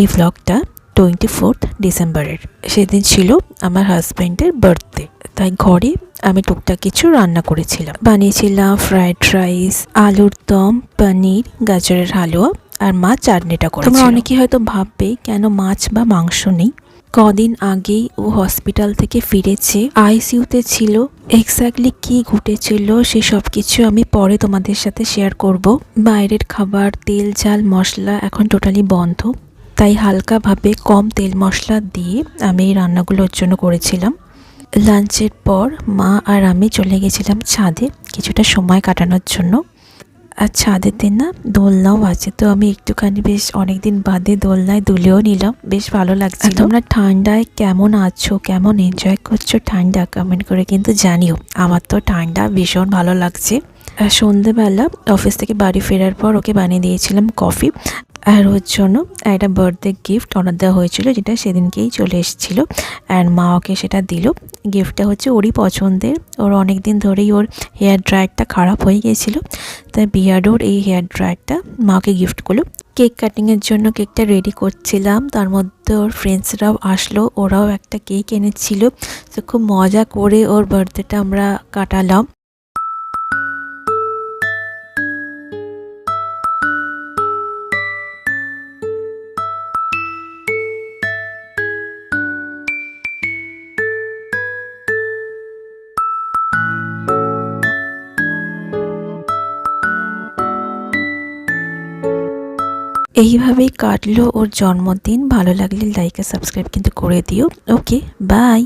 এই ব্লগটা 24 ডিসেম্বরের। সেদিন ছিল আমার হাজব্যান্ডের বার্থডে, তাই ঘরে আমি টুকটাক কিছু রান্না করেছিলাম। বানিয়েছিলাম ফ্রাইড রাইস, আলুর দম, পনির, গাজরের হালুয়া আর মা চাটনিটা করেছিল। তোমরা অনেকেই হয়তো ভাববে কেন মাছ বা মাংস নেই। কদিন আগেই ও হসপিটাল থেকে ফিরেছে, আইসিইউতে ছিল। এক্স্যাক্টলি কি ঘটেছিল সে সব কিছু আমি পরে তোমাদের সাথে শেয়ার করব। বাইরের খাবার, তেল ঝাল মশলা এখন টোটালি বন্ধ, তাই হালকাভাবে কম তেল মশলা দিয়ে আমি এই রান্নাগুলোর জন্য করেছিলাম। লাঞ্চের পর মা আর আমি চলে গেছিলাম ছাদে কিছুটা সময় কাটানোর জন্য। আর ছাদেতে না দোলনাও আছে, তো আমি একটুখানি বেশ অনেকদিন বাদে দোলনায় দুলেও নিলাম, বেশ ভালো লাগছে। তোমরা ঠান্ডায় কেমন আছো, কেমন এনজয় করছো ঠান্ডা, কমেন্ট করে কিন্তু জানিও। আমার তো ঠান্ডা ভীষণ ভালো লাগছে। সন্ধেবেলা অফিস থেকে বাড়ি ফেরার পর ওকে বানিয়ে দিয়েছিলাম কফি, আর ওর জন্য একটা বার্থডে গিফট অর্ডার দেওয়া হয়েছিল, যেটা সেদিনকেই চলে এসেছিলো। আর মা ওকে সেটা দিল। গিফটটা হচ্ছে ওরই পছন্দের। ওর অনেক দিন ধরেই ওর হেয়ার ড্রায়ারটা খারাপ হয়ে গিয়েছিলো, তাই বিয়ার্ডোর এই হেয়ার ড্রায়ারটা মাকে গিফট করলো। কেক কাটিংয়ের জন্য কেকটা রেডি করছিলাম, তার মধ্যে ওর ফ্রেন্ডসরাও আসলো, ওরাও একটা কেক এনেছিল। তো খুব মজা করে ওর বার্থডেটা আমরা কাটালাম। এইভাবেই কাটলো ওর জন্মদিন। ভালো লাগলে লাইক আর সাবস্ক্রাইব কিন্তু করে দিও। ওকে, বাই।